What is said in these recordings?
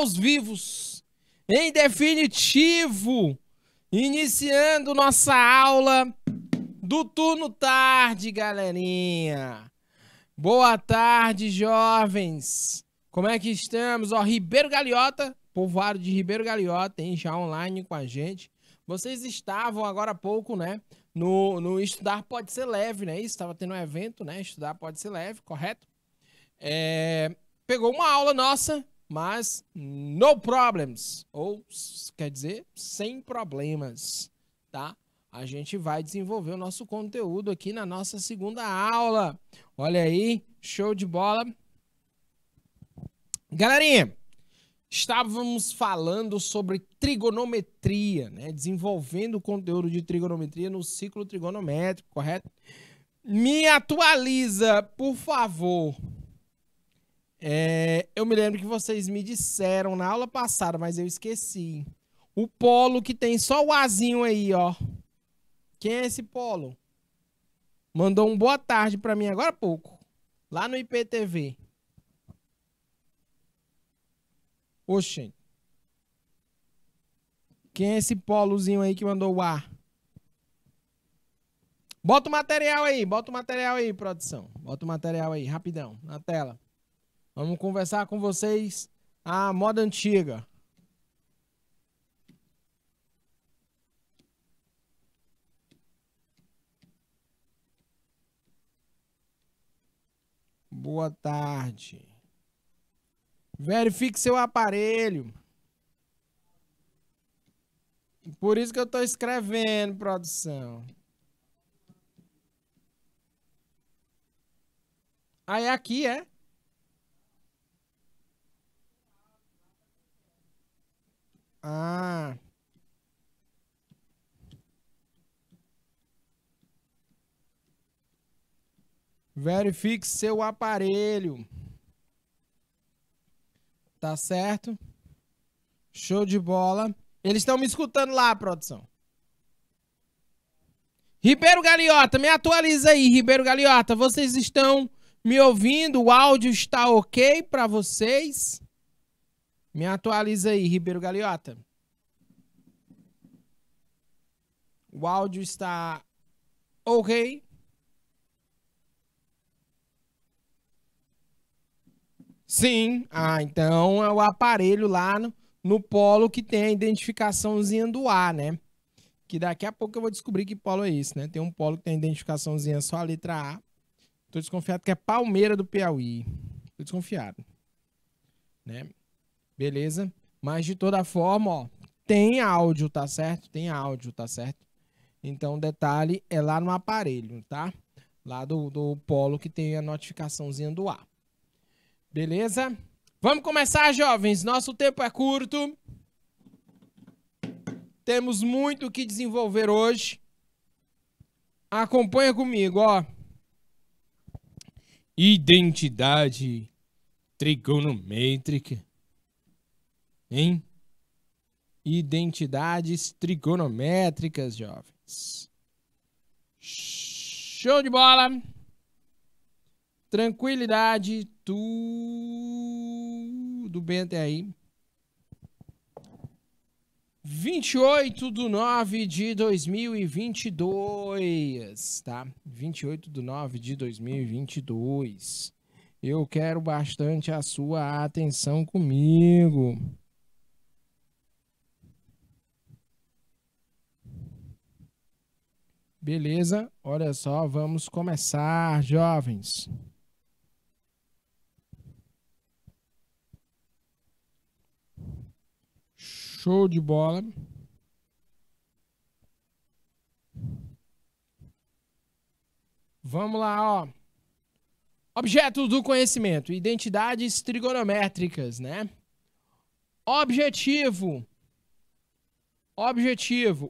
aos vivos, em definitivo, iniciando nossa aula do turno tarde, galerinha. Boa tarde, jovens. Como é que estamos? Ó, Ribeiro Galeota, povoado de Ribeiro Galeota, hein, já online com a gente. Vocês estavam agora há pouco, né, no Estudar Pode Ser Leve, né? Isso, estava tendo um evento, né? Estudar Pode Ser Leve, correto? Pegou uma aula nossa, mas no problems, ou quer dizer, sem problemas, tá? A gente vai desenvolver o nosso conteúdo aqui na nossa segunda aula. Olha aí, show de bola. Galerinha, estávamos falando sobre trigonometria, né? Desenvolvendo o conteúdo de trigonometria no ciclo trigonométrico, correto? Me atualiza, por favor. Eu me lembro que vocês me disseram na aula passada, mas eu esqueci. O polo que tem só o Azinho aí, ó. Quem é esse polo? Mandou um boa tarde pra mim agora há pouco. Lá no IPTV. Oxê. Quem é esse polozinho aí que mandou o A? Bota o material aí, produção. Bota o material aí, rapidão, na tela. Vamos conversar com vocês a moda antiga. Boa tarde. Verifique seu aparelho. Por isso que eu tô escrevendo, produção. Aí aqui é. Ah. Verifique seu aparelho. Tá certo? Show de bola. Eles estão me escutando lá, produção. Ribeiro Galeota, me atualiza aí, Ribeiro Galeota. Vocês estão me ouvindo? O áudio está ok para vocês? Me atualiza aí, Ribeiro Galeota. O áudio está ok? Sim. Ah, então é o aparelho lá no polo que tem a identificaçãozinha do A, né? Que daqui a pouco eu vou descobrir que polo é esse, né? Tem um polo que tem a identificaçãozinha só a letra A. Tô desconfiado que é Palmeira do Piauí. Tô desconfiado. Né? Beleza? Mas de toda forma, ó, tem áudio, tá certo? Tem áudio, tá certo? Então o detalhe é lá no aparelho, tá? Lá do polo que tem a notificaçãozinha do A. Beleza? Vamos começar, jovens. Nosso tempo é curto. Temos muito o que desenvolver hoje. Acompanha comigo, ó. Identidade trigonométrica. Hein? Identidades trigonométricas, jovens. Show de bola. Tranquilidade. Tudo bem até aí. 28/9/2022, tá? 28/9/2022. Eu quero bastante a sua atenção comigo. Beleza? Olha só, vamos começar, jovens. Show de bola. Vamos lá, ó. Objetos do conhecimento, identidades trigonométricas, né? Objetivo,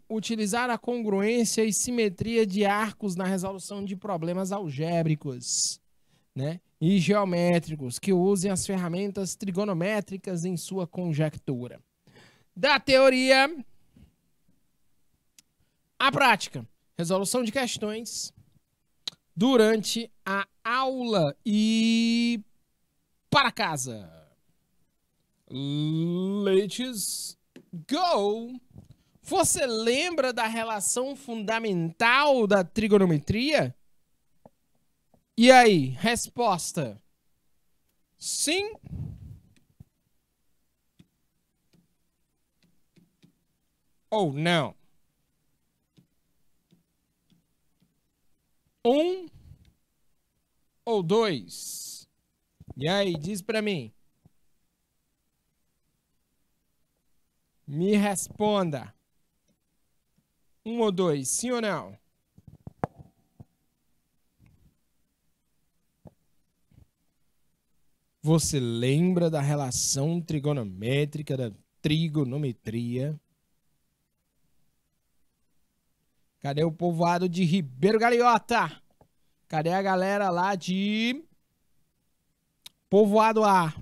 utilizar a congruência e simetria de arcos na resolução de problemas algébricos, né? E geométricos, que usem as ferramentas trigonométricas em sua conjectura. Da teoria à prática, resolução de questões durante a aula e para casa. Let's go! Você lembra da relação fundamental da trigonometria? E aí, resposta: sim ou não? 1 ou 2? E aí, diz pra mim. Me responda. 1 ou 2, sim ou não? Você lembra da relação trigonométrica, da trigonometria? Cadê o povoado de Ribeiro Galeota? Cadê a galera lá de Povoado A?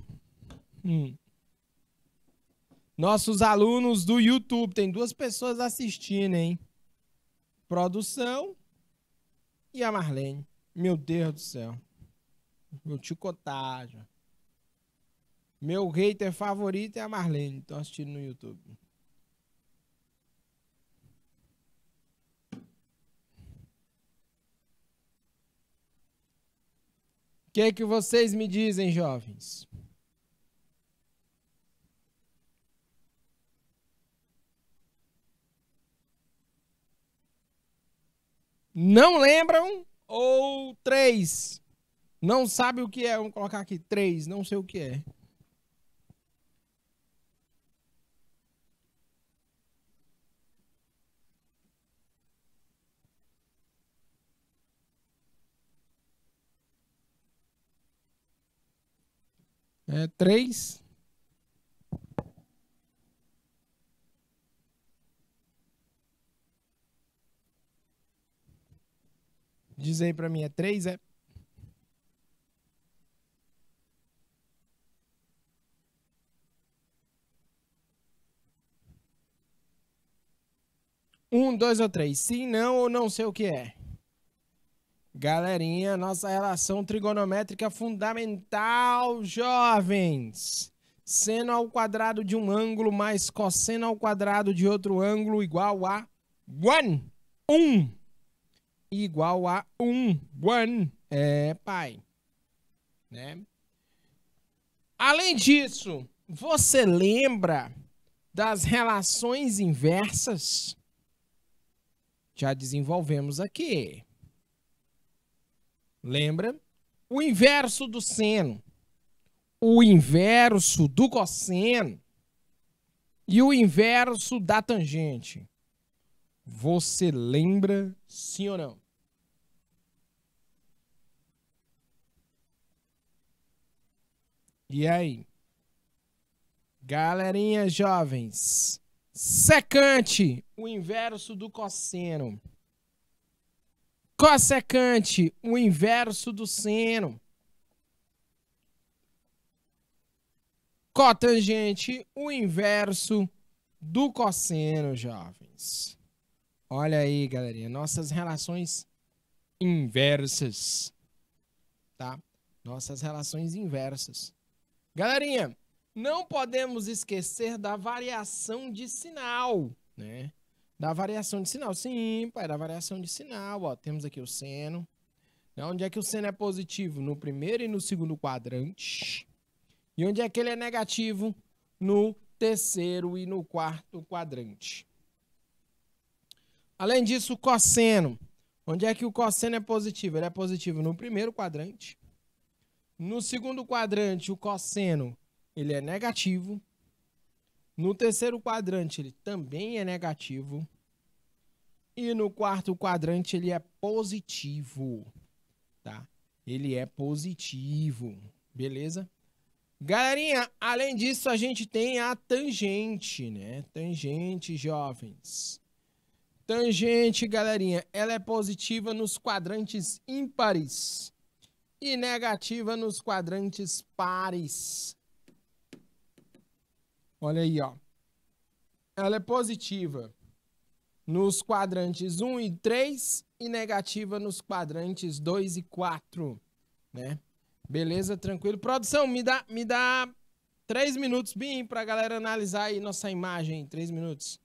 Nossos alunos do YouTube. Tem 2 pessoas assistindo, hein? Produção e a Marlene. Meu Deus do céu. Meu ticotagem. Meu hater favorito é a Marlene. Tô assistindo no YouTube. O que vocês me dizem, jovens? Não lembram? Ou 3? Não sabe o que é? Vamos colocar aqui 3. Não sei o que é. É 3. Diz aí pra mim, é 3, é? Um, 2 ou 3? Sim, não ou não sei o que é. Galerinha, nossa relação trigonométrica fundamental, jovens. Seno ao quadrado de um ângulo mais cosseno ao quadrado de outro ângulo igual a 1. Igual a 1. É, pai. Né? Além disso, você lembra das relações inversas? Já desenvolvemos aqui. Lembra? O inverso do seno, o inverso do cosseno e o inverso da tangente. Você lembra, sim ou não? E aí? Galerinha jovens, secante, o inverso do cosseno. Cossecante, o inverso do seno. Cotangente, o inverso do cosseno, jovens. Olha aí, galerinha, nossas relações inversas, tá? Nossas relações inversas. Galerinha, não podemos esquecer da variação de sinal, né? Da variação de sinal. Sim, pai, da variação de sinal. Ó, temos aqui o seno. Onde é que o seno é positivo? No primeiro e no segundo quadrante. E onde é que ele é negativo? No terceiro e no quarto quadrante. Além disso, o cosseno. Onde é que o cosseno é positivo? Ele é positivo no primeiro quadrante. No segundo quadrante, o cosseno ele é negativo. No terceiro quadrante, ele também é negativo. E no quarto quadrante, ele é positivo. Tá? Ele é positivo. Beleza? Galerinha, além disso, a gente tem a tangente, né? Tangente, jovens. Tangente, galerinha, ela é positiva nos quadrantes ímpares e negativa nos quadrantes pares. Olha aí, ó. Ela é positiva nos quadrantes 1 e 3 e negativa nos quadrantes 2 e 4, né? Beleza, tranquilo. Produção, me dá 3 minutos, bem, pra galera analisar aí nossa imagem. 3 minutos.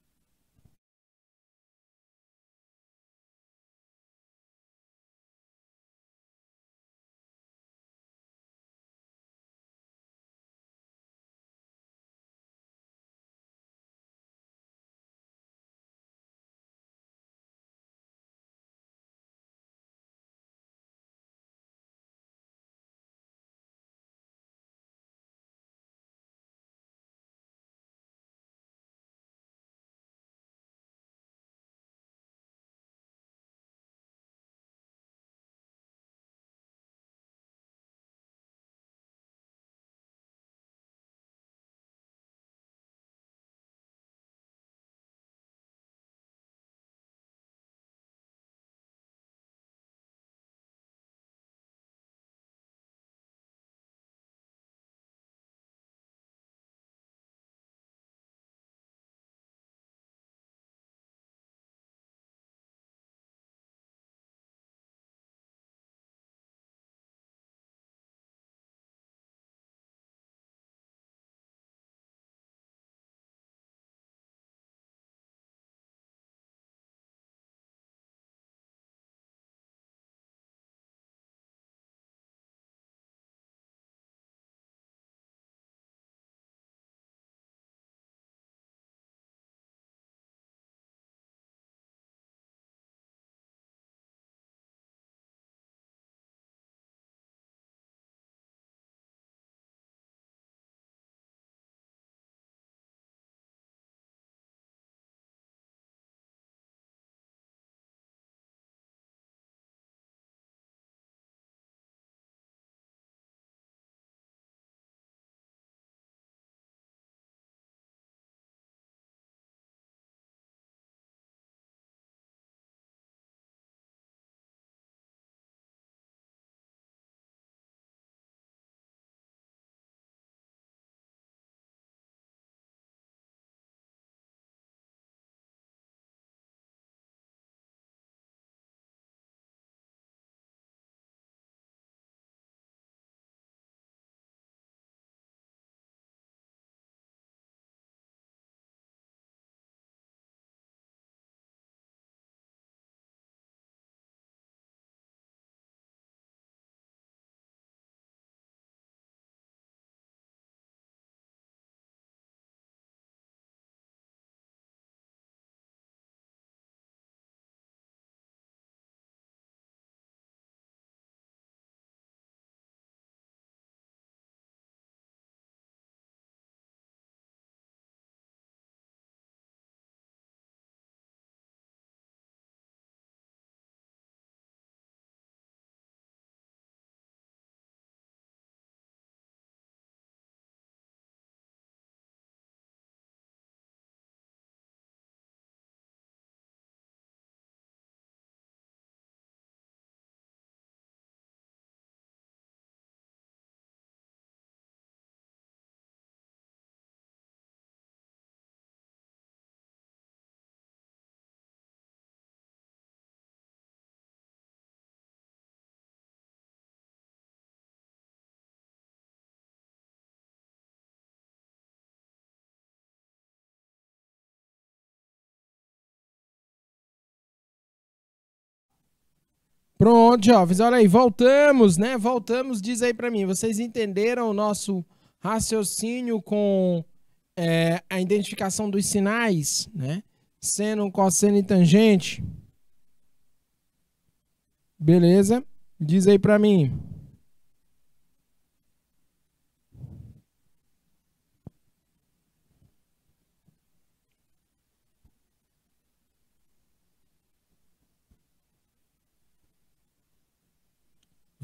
Pronto, jovens, olha aí, voltamos, né? Voltamos, diz aí pra mim, vocês entenderam o nosso raciocínio com a identificação dos sinais, né? Seno, cosseno e tangente? Beleza? Diz aí pra mim.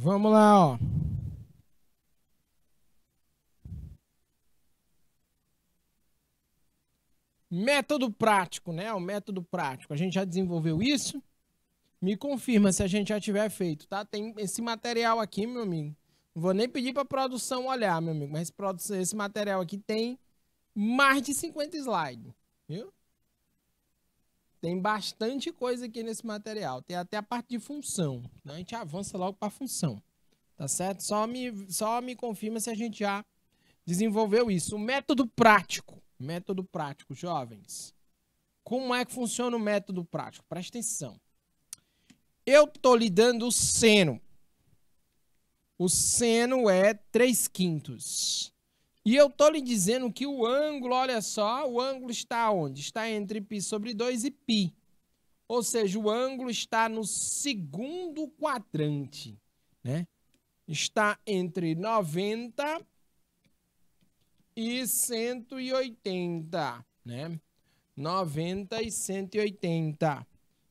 Vamos lá, ó. Método prático, né? O método prático. A gente já desenvolveu isso? Me confirma se a gente já tiver feito, tá? Tem esse material aqui, meu amigo. Não vou nem pedir para produção olhar, meu amigo, mas esse material aqui tem mais de 50 slides, viu? Tem bastante coisa aqui nesse material. Tem até a parte de função, né? A gente avança logo para função, tá certo? Só me confirma se a gente já desenvolveu isso. O método prático. Método prático, jovens. Como é que funciona o método prático? Presta atenção. Eu tô lhe dando o seno. O seno é 3/5. E eu tô lhe dizendo que o ângulo, olha só, o ângulo está onde? Está entre π sobre 2 e π. Ou seja, o ângulo está no segundo quadrante, né? Está entre 90 e 180, né? 90 e 180.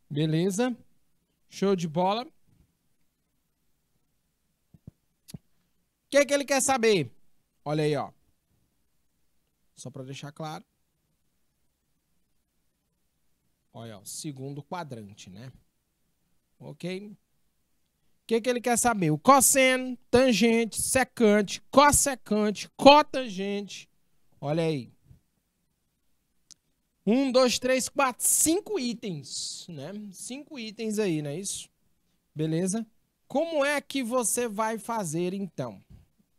Beleza? Show de bola? O que ele quer saber? Olha aí, ó. Só para deixar claro. Olha, ó, segundo quadrante, né? Ok? O que ele quer saber? O cosseno, tangente, secante, cossecante, cotangente. Olha aí. 1, 2, 3, 4, 5 itens, né? 5 itens aí, não é isso? Beleza? Como é que você vai fazer, então?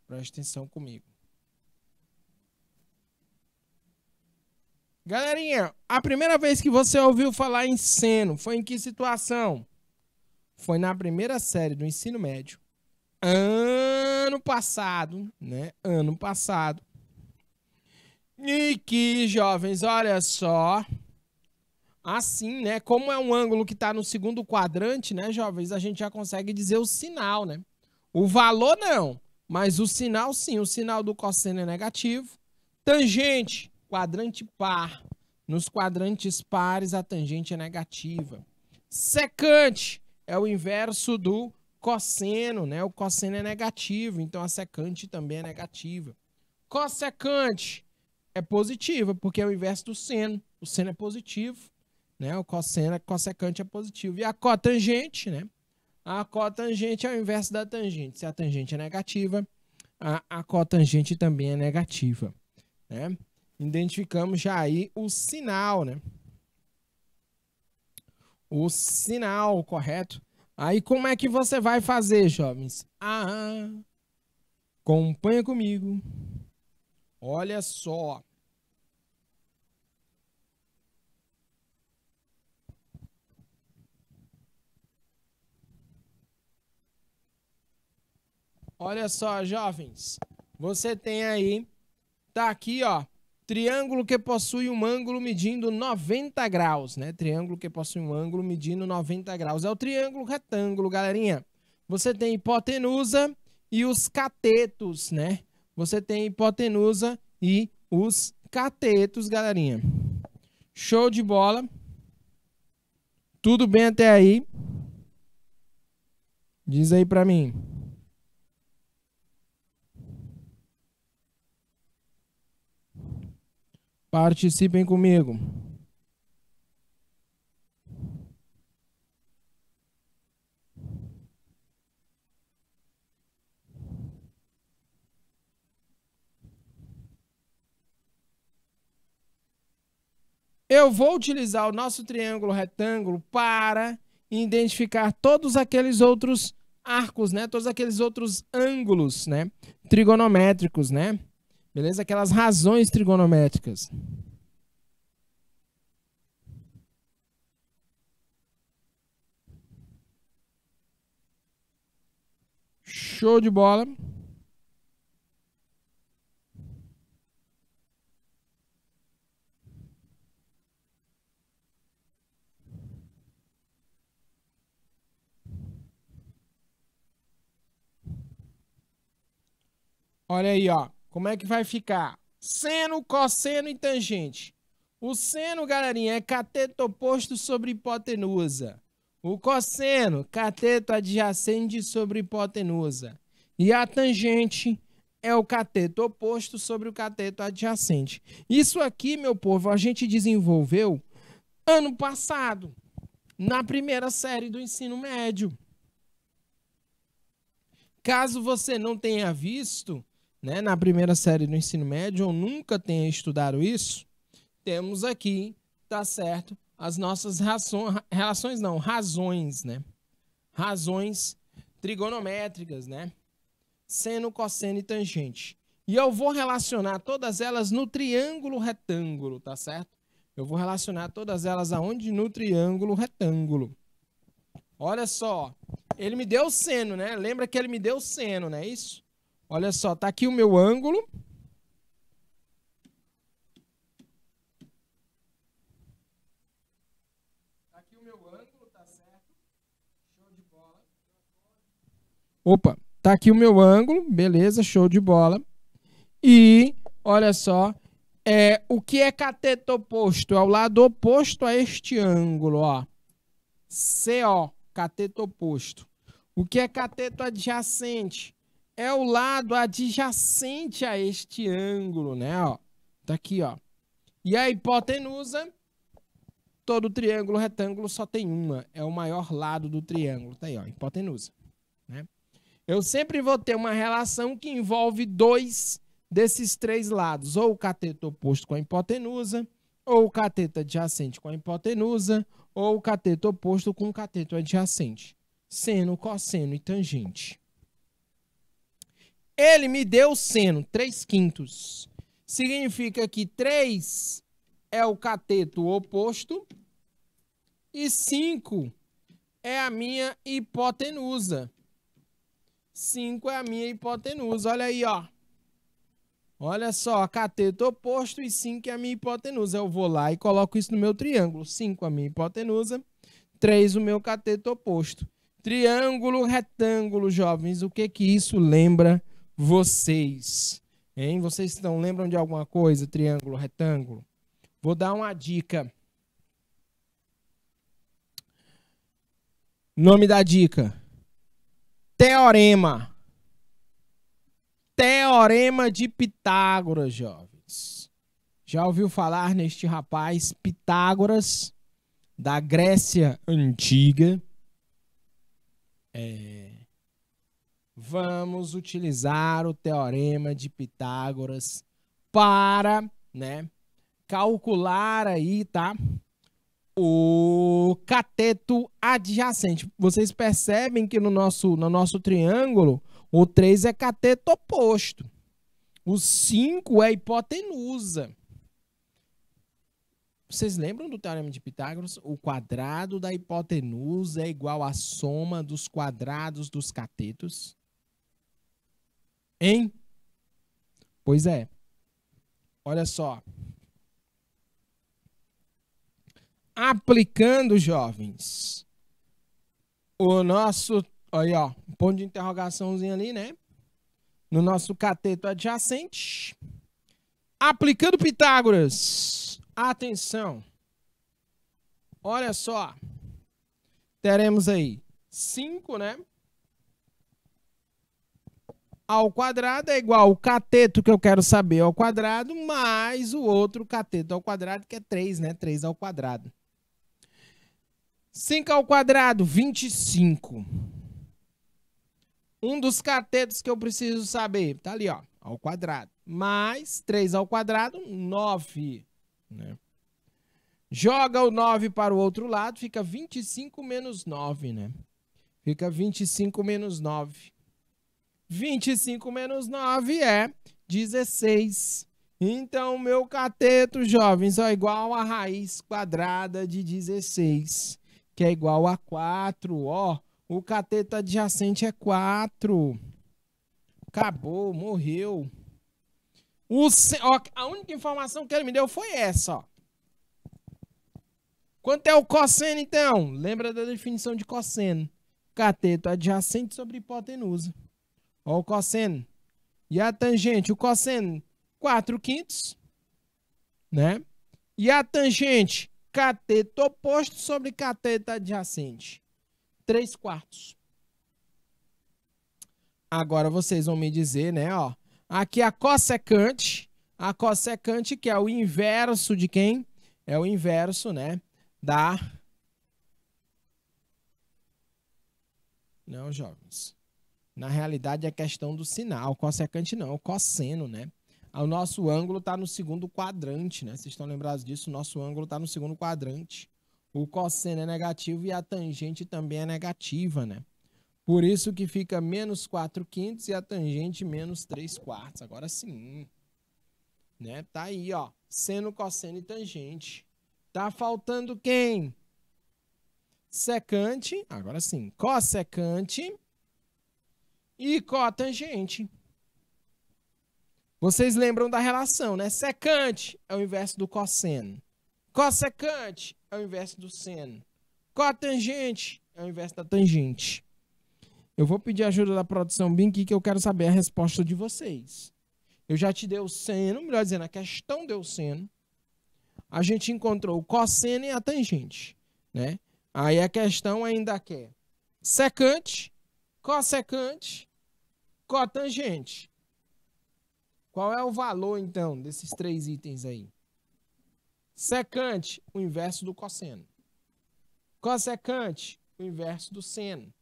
Presta atenção comigo. Galerinha, a primeira vez que você ouviu falar em seno foi em que situação? Foi na primeira série do ensino médio. Ano passado, né? Ano passado. E que, jovens, olha só. Assim, né? Como é um ângulo que está no segundo quadrante, né, jovens? A gente já consegue dizer o sinal, né? O valor não, mas o sinal sim. O sinal do cosseno é negativo. Tangente, quadrante par. Nos quadrantes pares, a tangente é negativa. Secante é o inverso do cosseno, né? O cosseno é negativo, então a secante também é negativa. Cossecante é positiva, porque é o inverso do seno. O seno é positivo, né? O cossecante é positivo. E a cotangente, né? A cotangente é o inverso da tangente. Se a tangente é negativa, a cotangente também é negativa, né? Identificamos já aí o sinal, né? O sinal, correto? Aí como é que você vai fazer, jovens? Acompanha comigo. Olha só. Olha só, jovens. Você tem aí, tá aqui, ó, triângulo que possui um ângulo medindo 90 graus, né? Triângulo que possui um ângulo medindo 90 graus. É o triângulo retângulo, galerinha. Você tem hipotenusa e os catetos, né? Você tem hipotenusa e os catetos, galerinha. Show de bola. Tudo bem até aí? Diz aí pra mim. Participem comigo. Eu vou utilizar o nosso triângulo retângulo para identificar todos aqueles outros arcos, né? Todos aqueles outros ângulos, né? Trigonométricos, né? Beleza? Aquelas razões trigonométricas. Show de bola. Olha aí, ó. Como é que vai ficar? Seno, cosseno e tangente. O seno, galerinha, é cateto oposto sobre hipotenusa. O cosseno, cateto adjacente sobre hipotenusa. E a tangente é o cateto oposto sobre o cateto adjacente. Isso aqui, meu povo, a gente desenvolveu ano passado, na primeira série do ensino médio. Caso você não tenha visto, né, na primeira série do ensino médio, ou nunca tenha estudado isso, temos aqui, tá certo, as nossas razões, né? Razões trigonométricas, né? Seno, cosseno e tangente. E eu vou relacionar todas elas no triângulo retângulo, tá certo? Eu vou relacionar todas elas aonde? No triângulo retângulo. Olha só, ele me deu o seno, né? Lembra que ele me deu o seno, não é isso? Olha só, tá aqui o meu ângulo. Tá aqui o meu ângulo, tá certo? Show de bola. Opa, tá aqui o meu ângulo, beleza, show de bola. E, olha só, o que é cateto oposto? É o lado oposto a este ângulo, ó. CO, cateto oposto. O que é cateto adjacente? É o lado adjacente a este ângulo, né? Ó, tá aqui, ó. E a hipotenusa, todo triângulo retângulo só tem uma. É o maior lado do triângulo. Tá aí, ó, hipotenusa. Né? Eu sempre vou ter uma relação que envolve dois desses três lados. Ou o cateto oposto com a hipotenusa, ou o cateto adjacente com a hipotenusa, ou o cateto oposto com o cateto adjacente. Seno, cosseno e tangente. Ele me deu seno, 3/5. Significa que 3 é o cateto oposto e 5 é a minha hipotenusa. 5 é a minha hipotenusa. Olha aí, ó. Olha só, cateto oposto e 5 é a minha hipotenusa. Eu vou lá e coloco isso no meu triângulo. 5 a minha hipotenusa, 3 o meu cateto oposto. Triângulo retângulo, jovens. O que isso lembra vocês? Hein? Vocês lembram de alguma coisa? Triângulo retângulo? Vou dar uma dica. Nome da dica. Teorema. Teorema de Pitágoras, jovens. Já ouviu falar neste rapaz Pitágoras, da Grécia Antiga? Vamos utilizar o Teorema de Pitágoras para, né, calcular aí, tá? O cateto adjacente. Vocês percebem que no nosso triângulo, o 3 é cateto oposto. O 5 é hipotenusa. Vocês lembram do Teorema de Pitágoras? O quadrado da hipotenusa é igual à soma dos quadrados dos catetos. Hein? Pois é. Olha só. Aplicando, jovens, o nosso, olha, ó, um ponto de interrogaçãozinho ali, né? No nosso cateto adjacente. Aplicando Pitágoras. Atenção. Olha só. Teremos aí 5, né? Ao quadrado é igual ao cateto que eu quero saber ao quadrado, mais o outro cateto ao quadrado, que é 3, né? 3 ao quadrado. 5 ao quadrado, 25. Um dos catetos que eu preciso saber, tá ali, ó, ao quadrado. Mais 3 ao quadrado, 9. Né? Joga o 9 para o outro lado, fica 25 menos 9, né? Fica 25 menos 9. 25 menos 9 é 16. Então, meu cateto, jovens, é igual a raiz quadrada de 16, que é igual a 4. Ó, o cateto adjacente é 4. Acabou, morreu. Ó, a única informação que ele me deu foi essa, ó. Quanto é o cosseno, então? Lembra da definição de cosseno? Cateto adjacente sobre hipotenusa. Ó o cosseno. E a tangente? O cosseno, 4/5, né? E a tangente? Cateto oposto sobre cateto adjacente. 3/4. Agora vocês vão me dizer, né? Ó, aqui a cossecante que é o inverso de quem? É o inverso, né? Da... Não, jovens. Na realidade, é questão do sinal. Cossecante não, é o cosseno, né? O nosso ângulo está no segundo quadrante, né? Vocês estão lembrados disso? O nosso ângulo está no segundo quadrante. O cosseno é negativo e a tangente também é negativa, né? Por isso que fica menos 4/5 e a tangente menos 3/4. Agora sim. Né? Tá aí, ó. Seno, cosseno e tangente. Tá faltando quem? Secante. Agora sim. Cossecante e cotangente. Vocês lembram da relação, né? Secante é o inverso do cosseno. Cossecante é o inverso do seno. Cotangente é o inverso da tangente. Eu vou pedir ajuda da produção bem aqui que eu quero saber a resposta de vocês. Eu já te dei o seno, melhor dizendo, a questão deu o seno. A gente encontrou o cosseno e a tangente, né? Aí a questão ainda quer secante, cossecante, cotangente. Qual é o valor, então, desses 3 itens aí? Secante, o inverso do cosseno. Cossecante, o inverso do seno.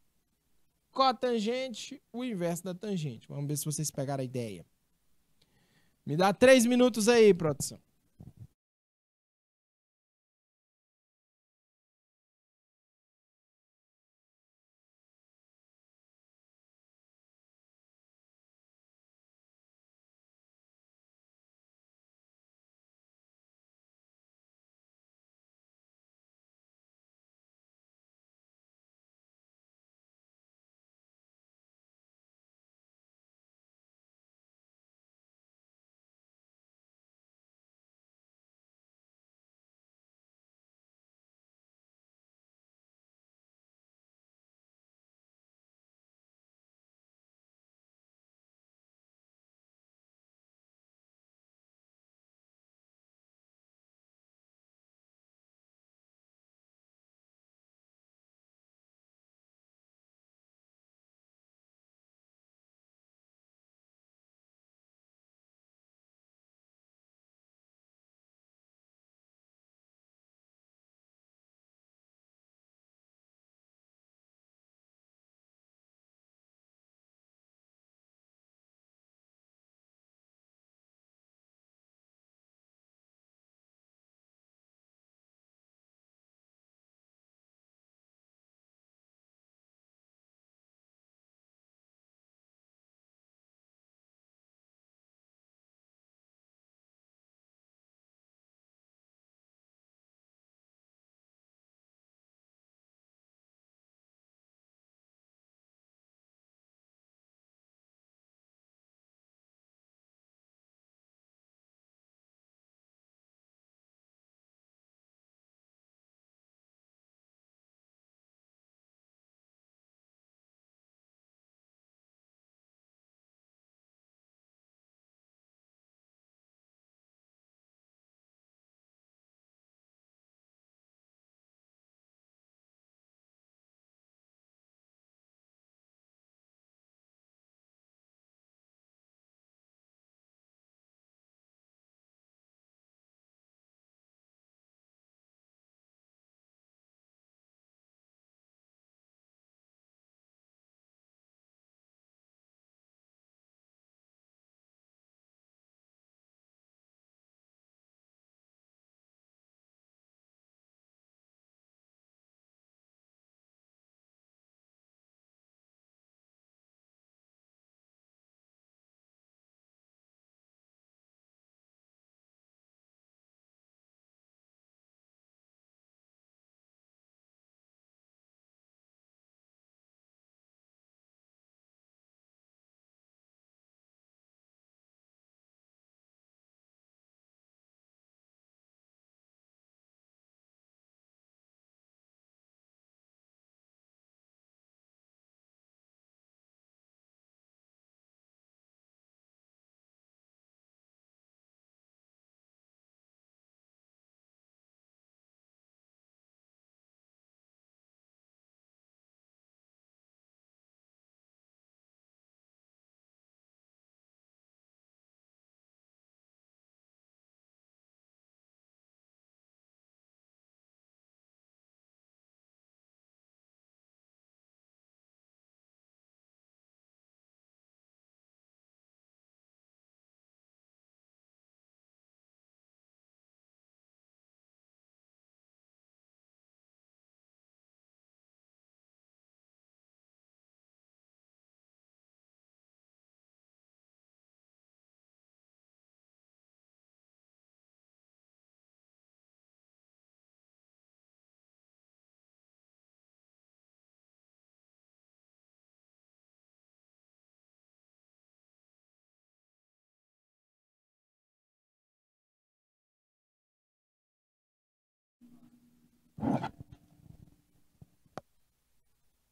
Cotangente, o inverso da tangente. Vamos ver se vocês pegaram a ideia. Me dá 3 minutos aí, produção.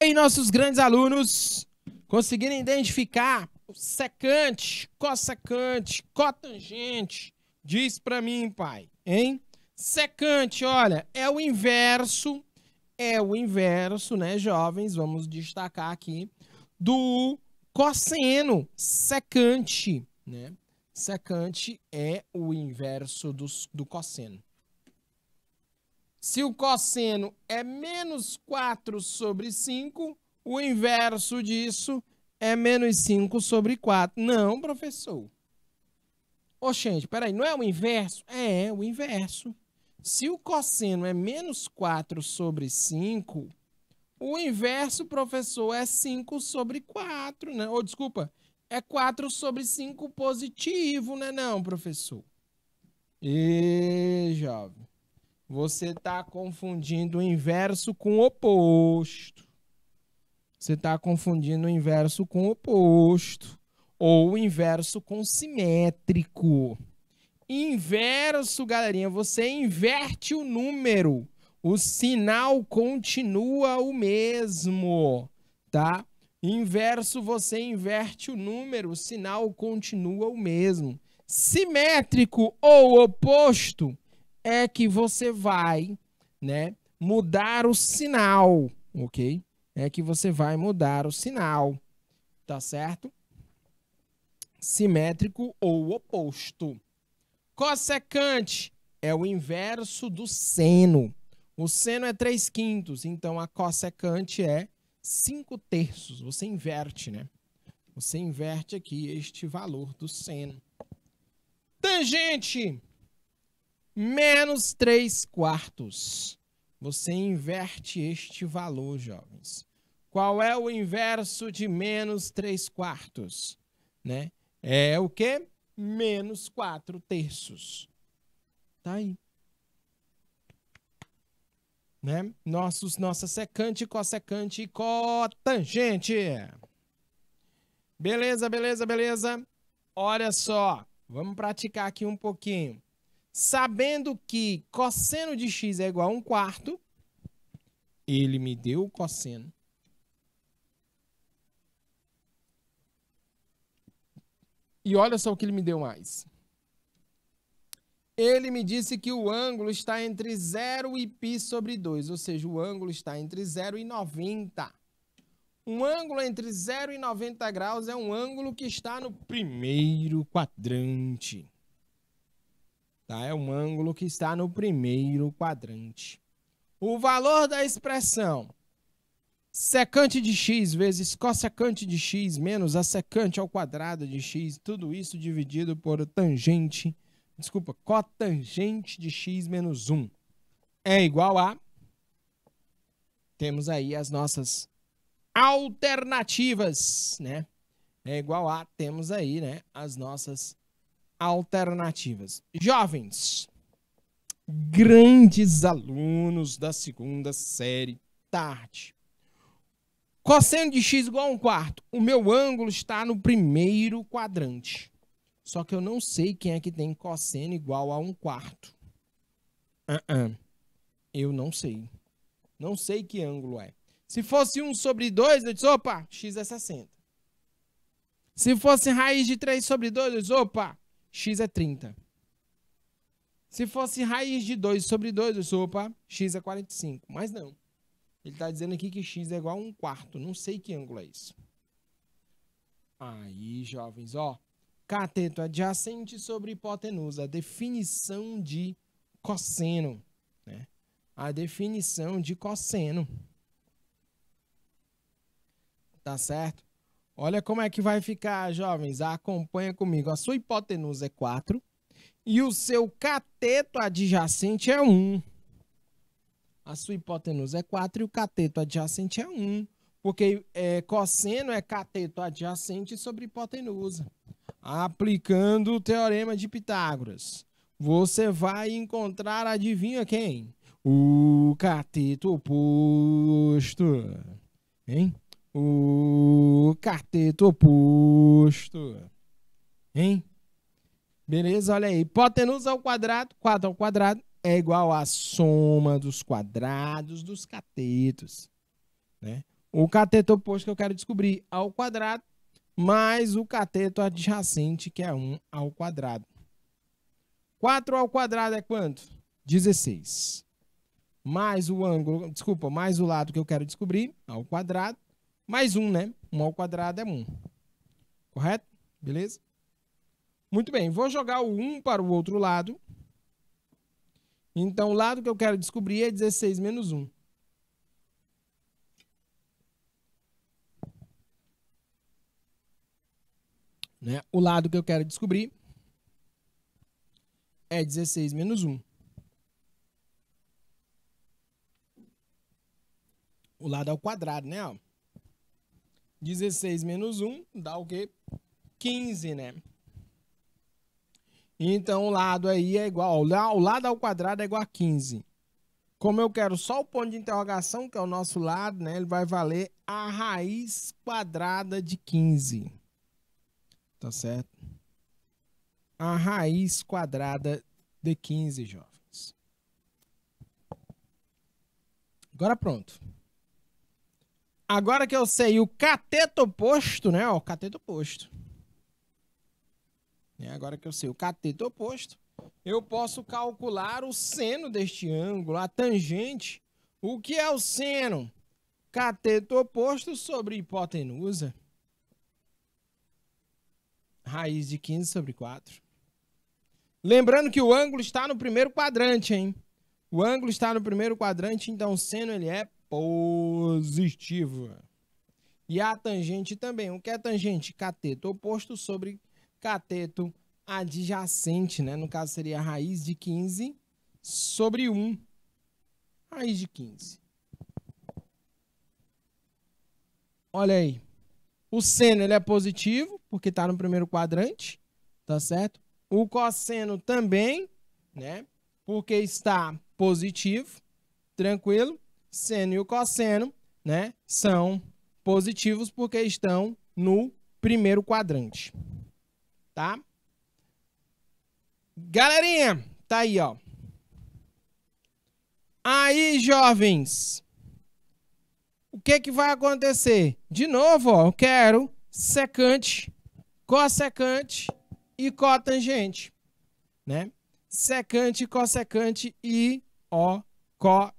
E nossos grandes alunos conseguiram identificar o secante, cossecante, cotangente. Diz pra mim, pai, hein? Secante, olha, é o inverso, né, jovens? Vamos destacar aqui do cosseno, secante, né? Secante é o inverso do cosseno. Se o cosseno é menos 4 sobre 5, o inverso disso é menos 5 sobre 4. Não, professor. Ô, gente, peraí, não é o inverso? É o inverso. Se o cosseno é menos 4 sobre 5, o inverso, professor, é 5 sobre 4, né? Ou, desculpa, é 4 sobre 5 positivo, né não, professor? E, jovem, você está confundindo o inverso com o oposto. Você está confundindo o inverso com o oposto. Ou o inverso com simétrico. Inverso, galerinha, você inverte o número. O sinal continua o mesmo, tá? Inverso, você inverte o número, o sinal continua o mesmo. Simétrico ou oposto é que você vai, né, mudar o sinal, ok? É que você vai mudar o sinal, tá certo? Simétrico ou oposto. Cossecante é o inverso do seno. O seno é 3/5, então a cossecante é 5/3. Você inverte, né? Você inverte aqui este valor do seno. Tangente, menos 3/4. Você inverte este valor, jovens. Qual é o inverso de menos 3/4? Né? É o quê? Menos 4/3. Tá aí. Né? Nossa secante, cossecante e cotangente. Beleza, beleza, beleza. Olha só, vamos praticar aqui um pouquinho. Sabendo que cosseno de x é igual a 1/4, ele me deu o cosseno. E olha só o que ele me deu mais. Ele me disse que o ângulo está entre 0 e π sobre 2, ou seja, o ângulo está entre 0 e 90. Um ângulo entre 0 e 90 graus é um ângulo que está no primeiro quadrante. Tá? É um ângulo que está no primeiro quadrante. O valor da expressão secante de x vezes cossecante de x menos a secante ao quadrado de x, tudo isso dividido por tangente, cotangente de x menos 1 é igual a... Temos aí as nossas alternativas, né? É igual a... Temos aí, né, as nossas alternativas. Jovens, grandes alunos da segunda série, tarde. Cosseno de x igual a 1/4. O meu ângulo está no primeiro quadrante. Só que eu não sei quem é que tem cosseno igual a 1/4. Eu não sei. Não sei que ângulo é. Se fosse 1 sobre 2, eu disse, opa, x é 60. Se fosse raiz de 3 sobre 2, eu disse, opa, x é 30. Se fosse raiz de 2 sobre 2, eu disse, opa, x é 45. Mas não. Ele está dizendo aqui que x é igual a 1/4. Não sei que ângulo é isso. Aí, jovens, ó. Cateto adjacente sobre hipotenusa. A definição de cosseno. Né? A definição de cosseno. Tá certo? Olha como é que vai ficar, jovens. Acompanha comigo. A sua hipotenusa é 4. E o seu cateto adjacente é 1. A sua hipotenusa é 4 e o cateto adjacente é 1. Porque cosseno é cateto adjacente sobre hipotenusa. Aplicando o teorema de Pitágoras, você vai encontrar, adivinha quem? O cateto oposto. Hein? O cateto oposto. Hein? Beleza? Olha aí. Hipotenusa ao quadrado, 4 ao quadrado, é igual à soma dos quadrados dos catetos, né? O cateto oposto que eu quero descobrir ao quadrado, mais o cateto adjacente, que é 1 ao quadrado. 4 ao quadrado é quanto? 16. Mais o ângulo, desculpa, mais o lado que eu quero descobrir, ao quadrado, mais 1, né? 1 ao quadrado é 1. Correto? Beleza? Muito bem, vou jogar o 1 para o outro lado. Então, o lado que eu quero descobrir é 16 menos 1. Né? O lado que eu quero descobrir é 16 menos 1. O lado ao quadrado, né? 16 menos 1 dá o quê? 15, né? Então, o lado aí é igual... O lado ao quadrado é igual a 15. Como eu quero só o ponto de interrogação, que é o nosso lado, né? Ele vai valer a raiz quadrada de 15. Tá certo? A raiz quadrada de 15, jovens. Agora pronto. Agora que eu sei o cateto oposto, né? Ó, cateto oposto. Agora que eu sei o cateto oposto, eu posso calcular o seno deste ângulo, a tangente. O que é o seno? Cateto oposto sobre hipotenusa. Raiz de 15 sobre 4. Lembrando que o ângulo está no primeiro quadrante, hein? O ângulo está no primeiro quadrante, então o seno ele é positivo. E a tangente também. O que é tangente? Cateto oposto sobre cateto adjacente, né? No caso seria a raiz de 15 sobre 1. Raiz de 15. Olha aí. O seno ele é positivo, porque está no primeiro quadrante, tá certo? O cosseno também, né? Porque está positivo, tranquilo? Seno e o cosseno, né? São positivos porque estão no primeiro quadrante, tá? Galerinha, tá aí, ó. Aí, jovens, o que que vai acontecer? De novo, ó, eu quero secante, cossecante e cotangente, né? Secante, cossecante e cotangente.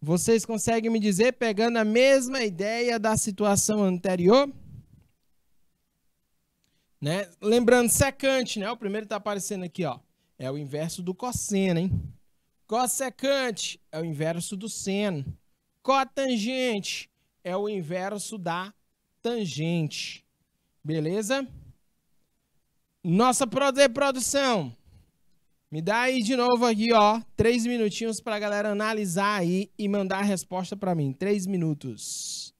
Vocês conseguem me dizer, pegando a mesma ideia da situação anterior? Né? Lembrando, secante, né? O primeiro está aparecendo aqui, ó. É o inverso do cosseno, hein? Cossecante é o inverso do seno. Cotangente é o inverso da tangente. Beleza? Nossa produção. Me dá aí de novo aqui, ó, 3 minutinhos para a galera analisar aí e mandar a resposta para mim. 3 minutos.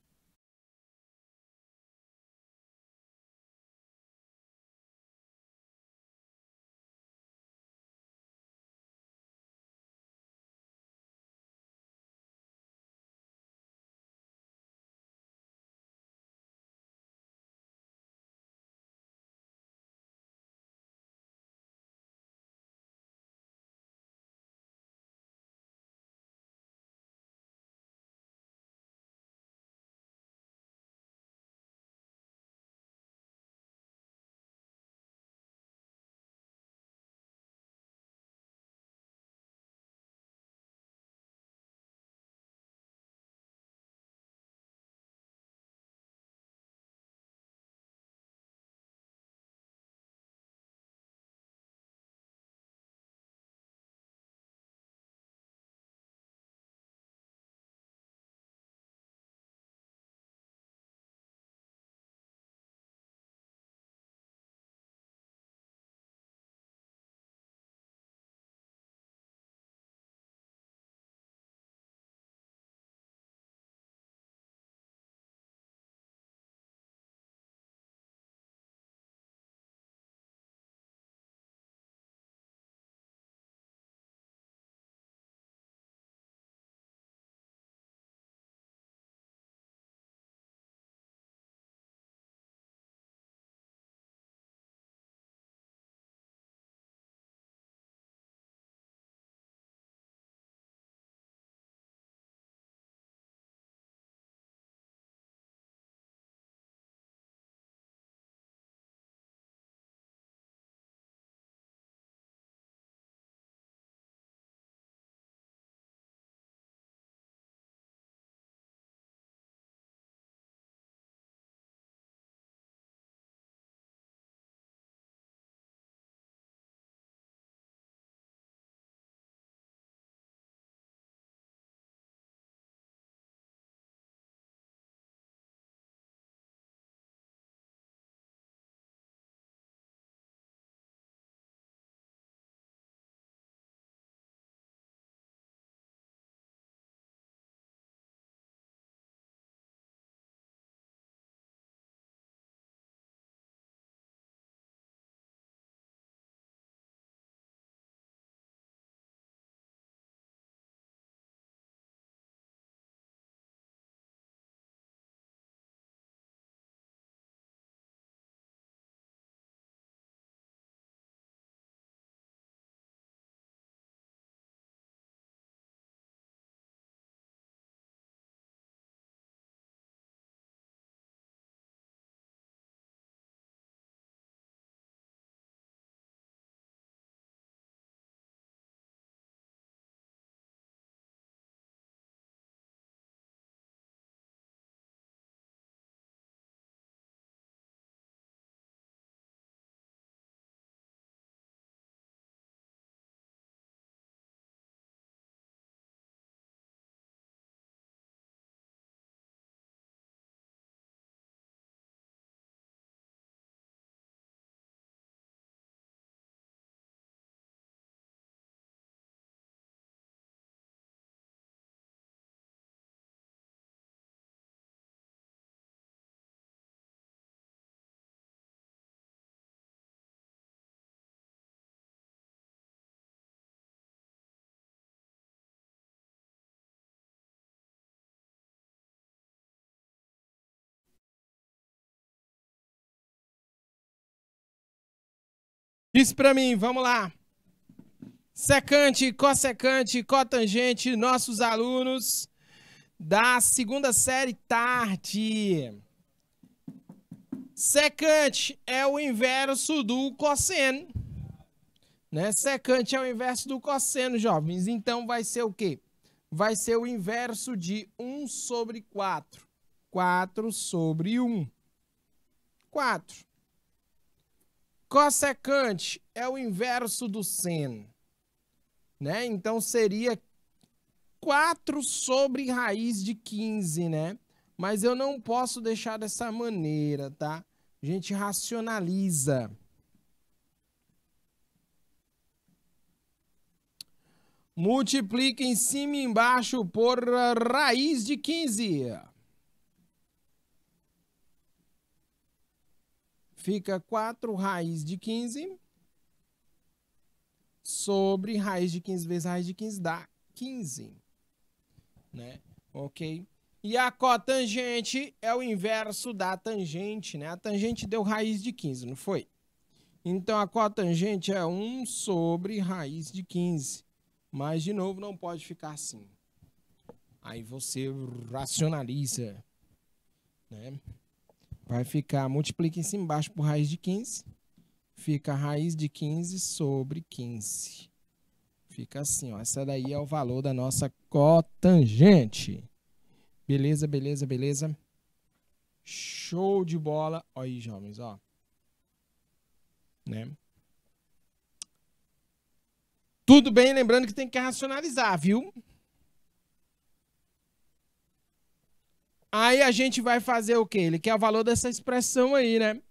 Isso pra mim, vamos lá. Secante, cossecante, cotangente, nossos alunos da segunda série tarde. Secante é o inverso do cosseno, né? Secante é o inverso do cosseno, jovens. Então vai ser o quê? Vai ser o inverso de 1 sobre 4. 4 sobre 1. 4. Cossecante é o inverso do seno, né? Então seria 4 sobre raiz de 15, né? Mas eu não posso deixar dessa maneira, tá? A gente racionaliza. Multiplica em cima e embaixo por raiz de 15. Fica 4 raiz de 15 sobre raiz de 15 vezes raiz de 15 dá 15, né? Ok? E a cotangente é o inverso da tangente, né? A tangente deu raiz de 15, não foi? Então a cotangente é 1 sobre raiz de 15. Mas, de novo, não pode ficar assim. Aí você racionaliza, né? Vai ficar, multiplica em cima e embaixo por raiz de 15. Fica raiz de 15 sobre 15. Fica assim, ó. Essa daí é o valor da nossa cotangente. Beleza, beleza, beleza. Show de bola. Olha aí, jovens, ó. Né? Tudo bem, lembrando que tem que racionalizar, viu? Aí a gente vai fazer o quê? Ele quer o valor dessa expressão aí, né?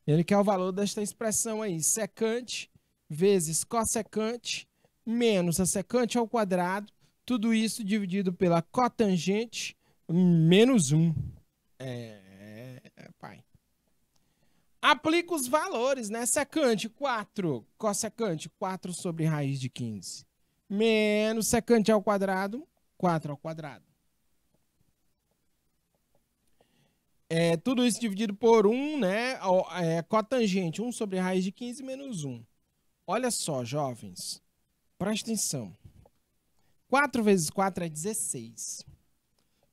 Ele quer o valor desta expressão aí. Secante vezes cossecante menos a secante ao quadrado. Tudo isso dividido pela cotangente menos 1. Pai. Aplica os valores, né? Secante 4, cossecante 4 sobre raiz de 15. Menos secante ao quadrado, 4 ao quadrado. Tudo isso dividido por 1, né? Cotangente, 1 sobre raiz de 15 menos 1. Olha só, jovens. Presta atenção. 4 vezes 4 é 16.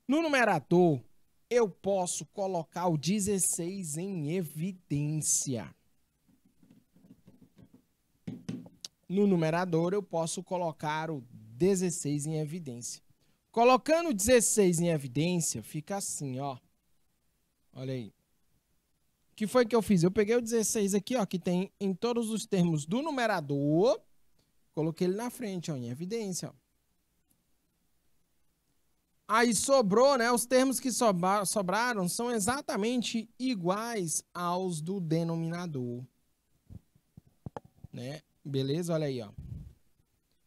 No numerador, eu posso colocar o 16 em evidência. No numerador, eu posso colocar o 16 em evidência. Colocando o 16 em evidência, fica assim, ó. Olha aí. O que foi que eu fiz? Eu peguei o 16 aqui, ó, que tem em todos os termos do numerador, coloquei ele na frente, ó, em evidência, ó. Aí sobrou, né? Os termos que sobraram são exatamente iguais aos do denominador, né? Beleza? Olha aí, ó.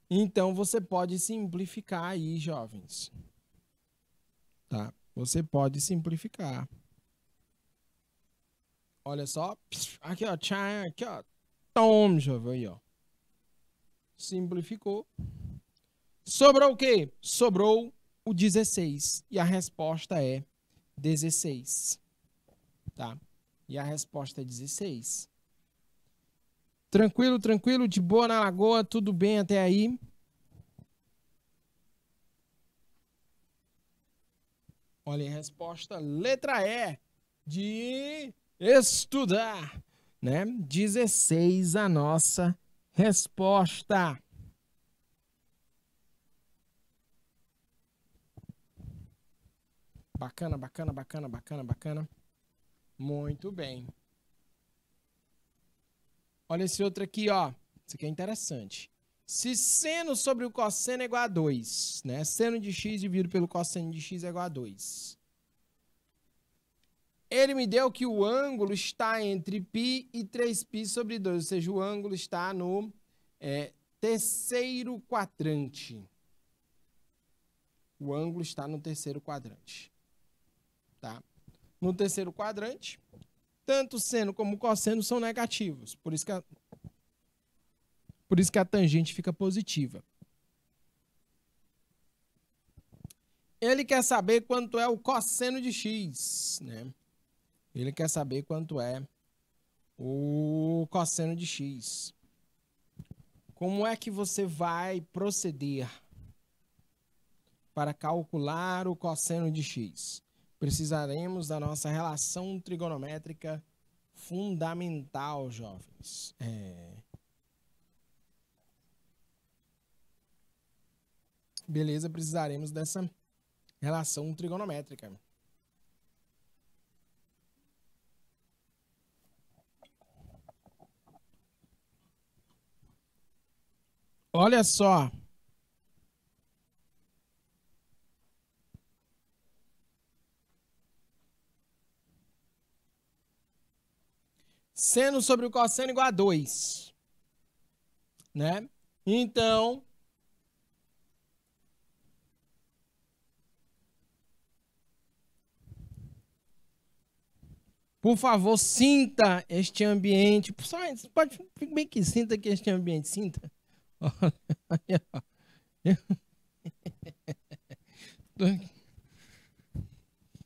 Então, você pode simplificar aí, jovens. Tá? Você pode simplificar. Olha só. Aqui, ó. Aqui, ó. Tom, jovem, aí, ó. Simplificou. Sobrou o quê? Sobrou o 16. E a resposta é 16. Tá? E a resposta é 16. Tranquilo, tranquilo, de boa na lagoa, tudo bem até aí? Olha a resposta, letra E, de estudar, né? 16 a nossa resposta. Bacana, bacana, bacana, bacana, bacana. Muito bem. Olha esse outro aqui, ó. Isso aqui é interessante. Se seno sobre o cosseno é igual a 2, né? Seno de x dividido pelo cosseno de x é igual a 2. Ele me deu que o ângulo está entre π e 3π sobre 2, ou seja, o ângulo está no terceiro quadrante. O ângulo está no terceiro quadrante. Tá? No terceiro quadrante, tanto seno como cosseno são negativos. Por isso que a tangente fica positiva. Ele quer saber quanto é o cosseno de x, né? Ele quer saber quanto é o cosseno de x. Como é que você vai proceder para calcular o cosseno de x? Precisaremos da nossa relação trigonométrica fundamental, jovens. Beleza, precisaremos dessa relação trigonométrica. Olha só. Seno sobre o cosseno igual a 2. Né? Então, por favor, sinta este ambiente. Só, pode ficar bem que sinta aqui este ambiente. Sinta.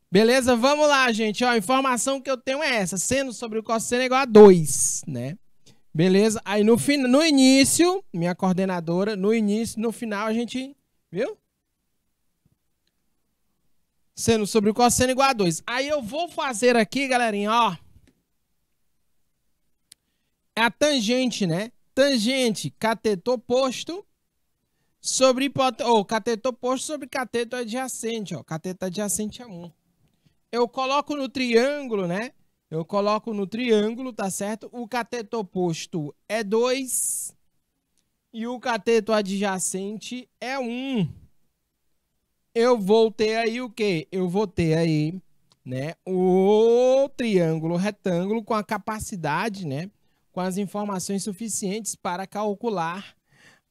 Beleza? Vamos lá, gente. Ó, a informação que eu tenho é essa. Seno sobre o cosseno é igual a 2, né? Beleza? Aí no início, minha coordenadora, no início, no final a gente, viu? Seno sobre o cosseno igual a 2. Aí eu vou fazer aqui, galerinha, ó. É a tangente, né? Tangente, cateto oposto sobre cateto oposto sobre cateto adjacente, ó. Cateto adjacente é 1. Eu coloco no triângulo, né? Eu coloco no triângulo, tá certo? O cateto oposto é 2 e o cateto adjacente é 1. Eu vou ter aí o quê? Eu vou ter aí, né, o triângulo retângulo com a capacidade, né, com as informações suficientes para calcular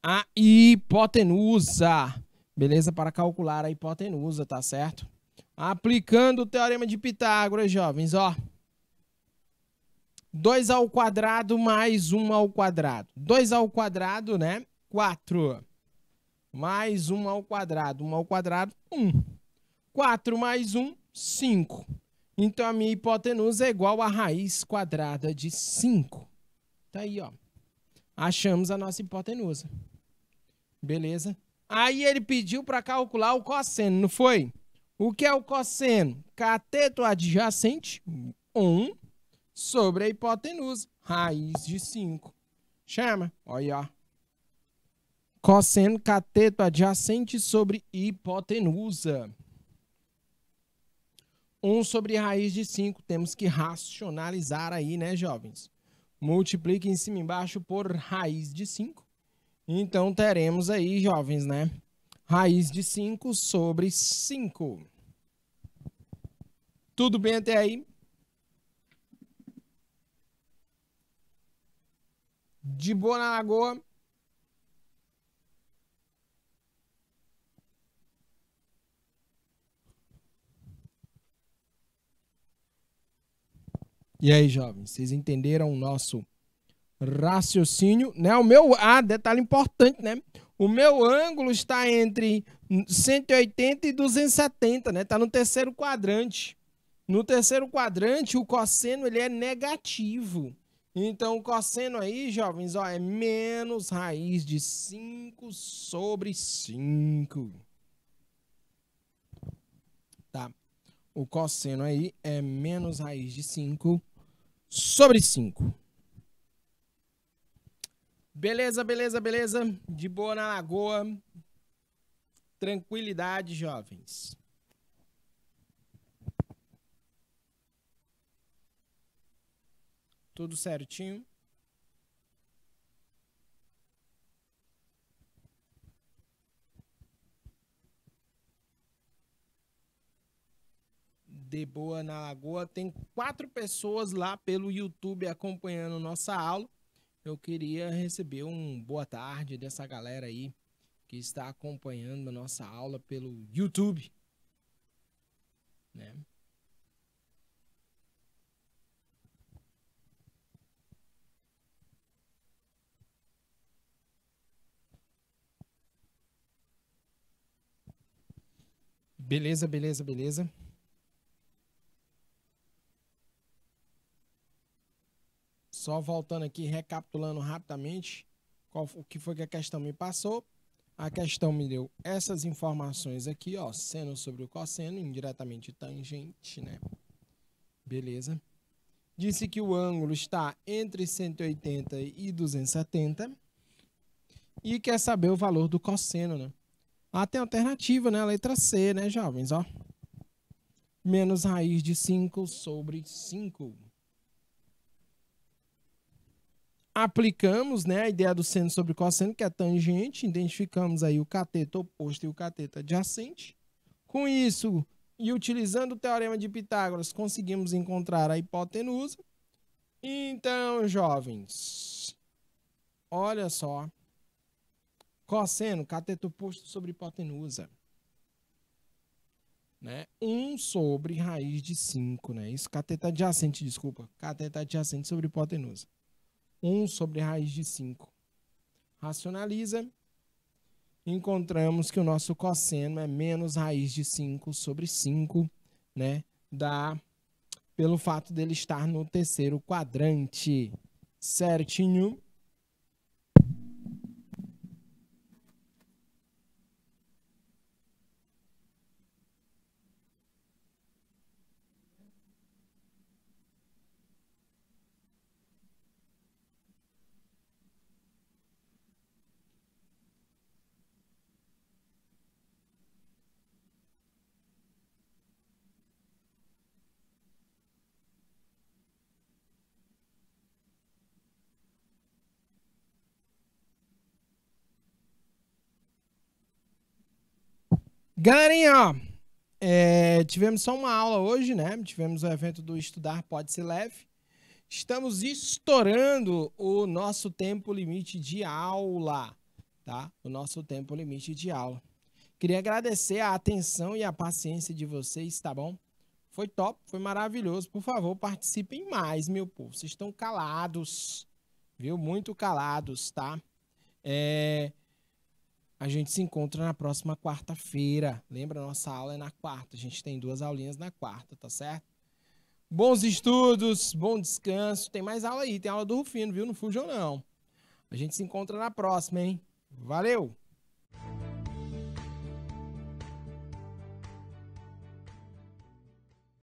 a hipotenusa. Beleza? Para calcular a hipotenusa, tá certo? Aplicando o teorema de Pitágoras, jovens, ó. 2 ao quadrado mais 1 ao quadrado. 2 ao quadrado, né? 4. Mais 1 ao quadrado. 1 ao quadrado, 1. 4 mais 1, 5. Então, a minha hipotenusa é igual a raiz quadrada de 5. Tá aí, ó. Achamos a nossa hipotenusa. Beleza? Aí ele pediu para calcular o cosseno, não foi? O que é o cosseno? Cateto adjacente, 1, sobre a hipotenusa, raiz de 5. Chama, olha, ó. Cosseno cateto adjacente sobre hipotenusa. 1 sobre raiz de 5. Temos que racionalizar aí, né, jovens? Multiplica em cima e embaixo por raiz de 5. Então, teremos aí, jovens, né? Raiz de 5 sobre 5. Tudo bem até aí? De boa na lagoa? E aí, jovens, vocês entenderam o nosso raciocínio, né? O meu, detalhe importante, né? O meu ângulo está entre 180 e 270, né? Tá no terceiro quadrante. No terceiro quadrante, o cosseno ele é negativo. Então, o cosseno aí, jovens, ó, é menos raiz de 5 sobre 5. Tá? O cosseno aí é menos raiz de 5 sobre 5. Beleza, beleza, beleza. De boa na lagoa. Tranquilidade, jovens. Tudo certinho. De boa na lagoa. Tem 4 pessoas lá pelo YouTube acompanhando nossa aula. Eu queria receber um boa tarde dessa galera aí que está acompanhando a nossa aula pelo YouTube, né? Beleza, beleza, beleza. Só voltando aqui, recapitulando rapidamente o que foi que a questão me passou. A questão me deu essas informações aqui, ó, seno sobre o cosseno, indiretamente tangente, né? Beleza. Disse que o ângulo está entre 180 e 270 e quer saber o valor do cosseno, né? Ah, tem alternativa, né? A letra C, né, jovens, ó. Menos raiz de 5 sobre 5. Aplicamos, né, a ideia do seno sobre cosseno, que é tangente, identificamos aí o cateto oposto e o cateto adjacente. Com isso, e utilizando o teorema de Pitágoras, conseguimos encontrar a hipotenusa. Então, jovens, olha só. Cosseno, cateto oposto sobre hipotenusa. Né? 1 sobre raiz de 5, né? Isso, cateto adjacente, desculpa. Cateto adjacente sobre hipotenusa. 1 sobre raiz de 5. Racionaliza. Encontramos que o nosso cosseno é menos raiz de 5 sobre 5, né? Pelo fato dele estar no terceiro quadrante. Certinho? Galerinha, ó, tivemos só uma aula hoje, né? Tivemos o evento do Estudar Pode Ser Leve. Estamos estourando o nosso tempo limite de aula, tá? O nosso tempo limite de aula. Queria agradecer a atenção e a paciência de vocês, tá bom? Foi top, foi maravilhoso. Por favor, participem mais, meu povo. Vocês estão calados, viu? Muito calados, tá? A gente se encontra na próxima quarta-feira. Lembra, nossa aula é na quarta. A gente tem 2 aulinhas na quarta, tá certo? Bons estudos, bom descanso. Tem mais aula aí, tem aula do Rufino, viu? Não fujam, não. A gente se encontra na próxima, hein? Valeu!